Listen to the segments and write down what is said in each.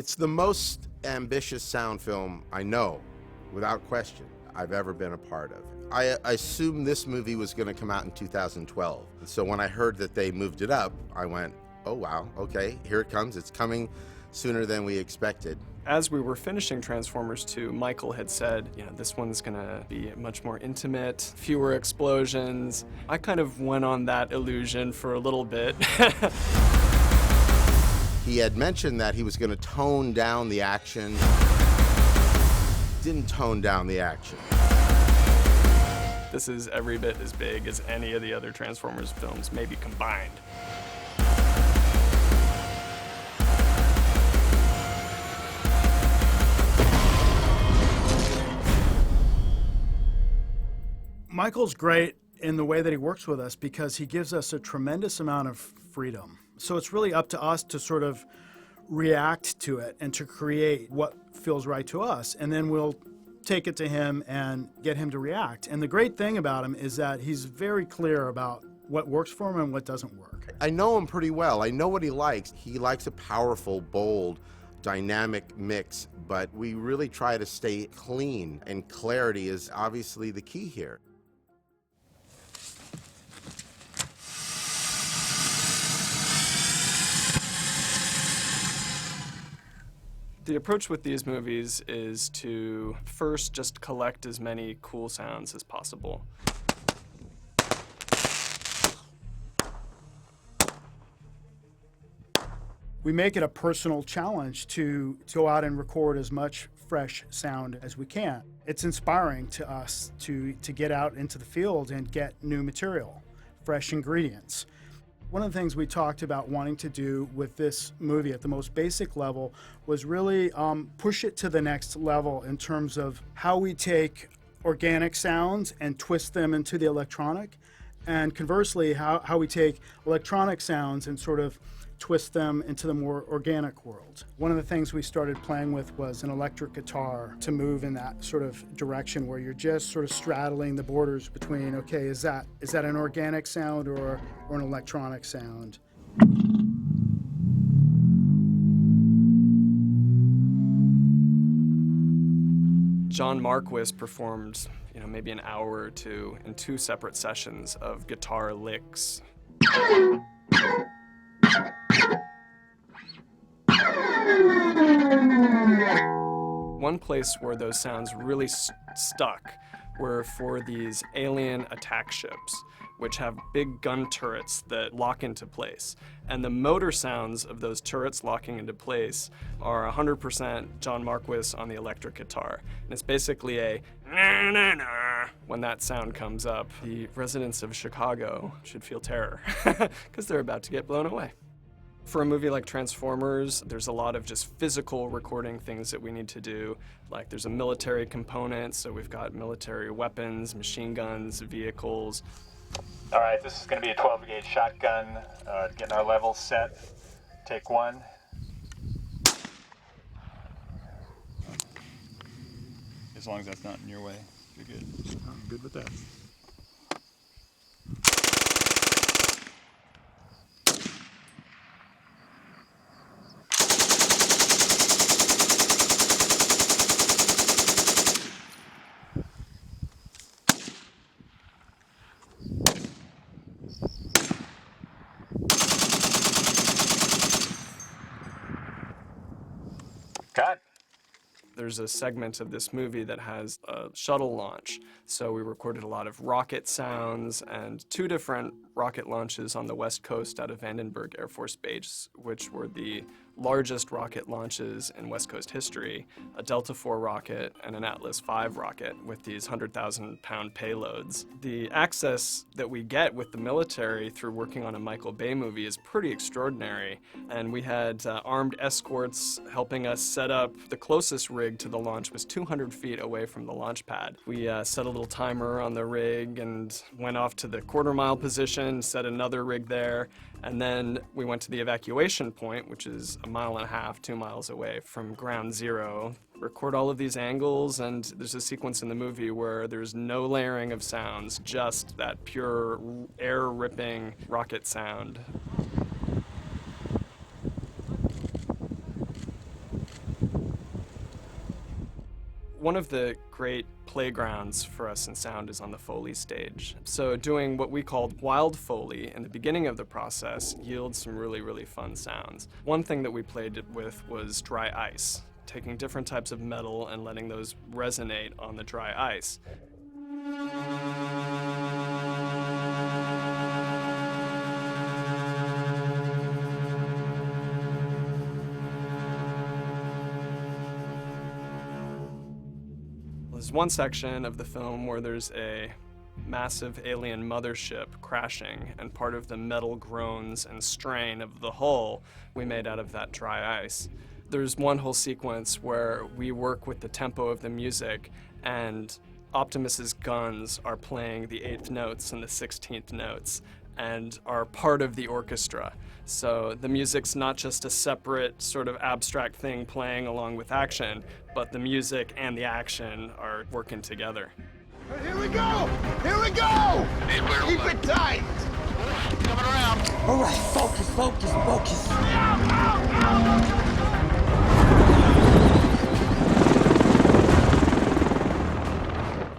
It's the most ambitious sound film I know, without question, I've ever been a part of. I assumed this movie was going to come out in 2012. So when I heard that they moved it up, I went, oh wow, okay, here it comes. It's coming sooner than we expected. As we were finishing Transformers 2, Michael had said, this one's gonna be much more intimate, fewer explosions. I kind of went on that illusion for a little bit. He had mentioned that he was going to tone down the action. Didn't tone down the action. This is every bit as big as any of the other Transformers films, maybe combined. Michael's great in the way that he works with us because he gives us a tremendous amount of freedom. So it's really up to us to sort of react to it and to create what feels right to us. And then we'll take it to him and get him to react. And the great thing about him is that he's very clear about what works for him and what doesn't work. I know him pretty well. I know what he likes. He likes a powerful, bold, dynamic mix, but we really try to stay clean, and clarity is obviously the key here. The approach with these movies is to first just collect as many cool sounds as possible. We make it a personal challenge to go out and record as much fresh sound as we can. It's inspiring to us to get out into the field and get new material, fresh ingredients. One of the things we talked about wanting to do with this movie at the most basic level was really push it to the next level in terms of how we take organic sounds and twist them into the electronic, and conversely, how we take electronic sounds and sort of twist them into the more organic world. One of the things we started playing with was an electric guitar to move in that sort of direction where you're just sort of straddling the borders between, okay, is that an organic sound or an electronic sound? John Marquis performed, maybe an hour or two in 2 separate sessions of guitar licks. One place where those sounds really stuck were for these alien attack ships, which have big gun turrets that lock into place. And the motor sounds of those turrets locking into place are 100% John Marquis on the electric guitar. And it's basically a na-na-na. When that sound comes up, the residents of Chicago should feel terror, because they're about to get blown away. For a movie like Transformers, there's a lot of just physical recording things that we need to do. Like there's a military component, so we've got military weapons, machine guns, vehicles. All right, this is going to be a 12-gauge shotgun. Getting our levels set. Take 1. As long as that's not in your way, you're good. I'm good with that. Cut. There's a segment of this movie that has a shuttle launch. So we recorded a lot of rocket sounds and 2 different rocket launches on the West Coast out of Vandenberg Air Force Base, which were the largest rocket launches in West Coast history, a Delta IV rocket and an Atlas V rocket with these 100,000-pound payloads. The access that we get with the military through working on a Michael Bay movie is pretty extraordinary, and we had armed escorts helping us set up. The closest rig to the launch was 200 feet away from the launch pad. We set a little timer on the rig and went off to the quarter-mile position, set another rig there, and then we went to the evacuation point, which is 1.5 miles, 2 miles away from ground zero. Record all of these angles, and there's a sequence in the movie where there's no layering of sounds, just that pure air-ripping rocket sound. One of the great playgrounds for us in sound is on the Foley stage. So doing what we called wild Foley in the beginning of the process yields some really, really fun sounds. One thing that we played with was dry ice, taking different types of metal and letting those resonate on the dry ice. There's one section of the film where there's a massive alien mothership crashing, and part of the metal groans and strain of the hull we made out of that dry ice. There's one whole sequence where we work with the tempo of the music, and Optimus's guns are playing the 8th notes and the 16th notes and are part of the orchestra. So the music's not just a separate sort of abstract thing playing along with action, but the music and the action are working together. Here we go! Here we go! Keep it tight! Coming around. All right, focus, focus, focus.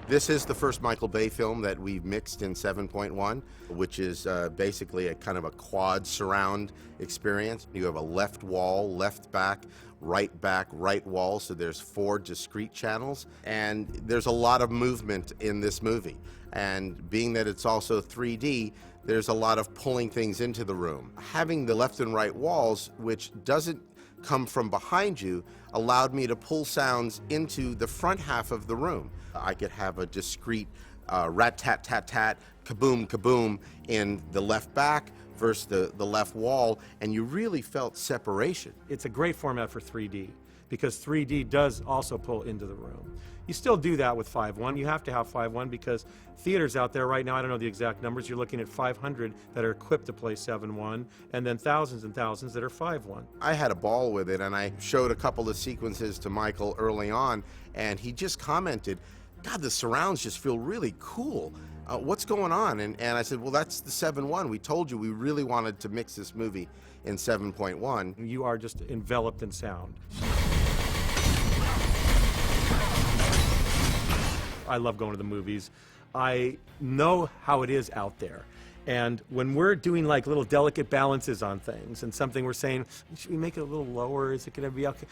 This is the first Michael Bay film that we've mixed in 7.1, which is basically a kind of a quad surround experience. You have a left wall, left back, right wall, so there's 4 discrete channels, and there's a lot of movement in this movie. And being that it's also 3D, there's a lot of pulling things into the room. Having the left and right walls, which doesn't come from behind you, allowed me to pull sounds into the front half of the room. I could have a discrete rat-tat-tat-tat, kaboom, kaboom in the left back versus the left wall, and you really felt separation. It's a great format for 3D because 3D does also pull into the room. You still do that with 5.1. You have to have 5.1 because theaters out there right now, I don't know the exact numbers, you're looking at 500 that are equipped to play 7.1 and then thousands and thousands that are 5.1. I had a ball with it, and I showed a couple of sequences to Michael early on, and he just commented, God, the surrounds just feel really cool. What's going on? And I said, well, that's the 7.1. We told you we really wanted to mix this movie in 7.1. You are just enveloped in sound. I love going to the movies. I know how it is out there. And when we're doing like little delicate balances on things and something we're saying, should we make it a little lower? Is it going to be okay?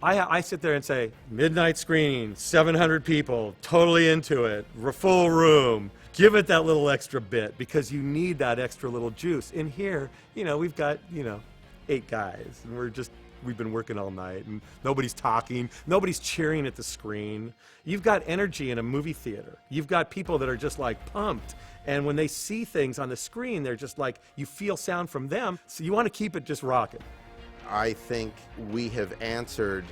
I sit there and say, midnight screening, 700 people, totally into it, full room. Give it that little extra bit because you need that extra little juice. In here, we've got, 8 guys, and we've been working all night, and nobody's talking, nobody's cheering at the screen. You've got energy in a movie theater. You've got people that are just like pumped, and when they see things on the screen, they're just like, you feel sound from them, so you want to keep it just rocking. I think we have answered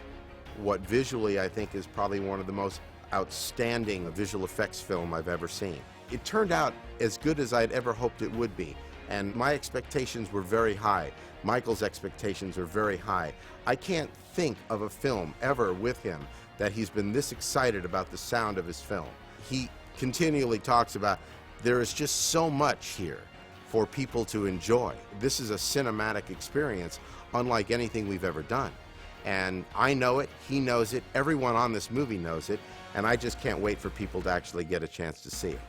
what visually I think is probably one of the most outstanding visual effects film I've ever seen. It turned out as good as I'd ever hoped it would be, and my expectations were very high. Michael's expectations are very high. I can't think of a film ever with him that he's been this excited about the sound of his film. He continually talks about there is just so much here for people to enjoy. This is a cinematic experience unlike anything we've ever done. And I know it, he knows it, everyone on this movie knows it, and I just can't wait for people to actually get a chance to see it.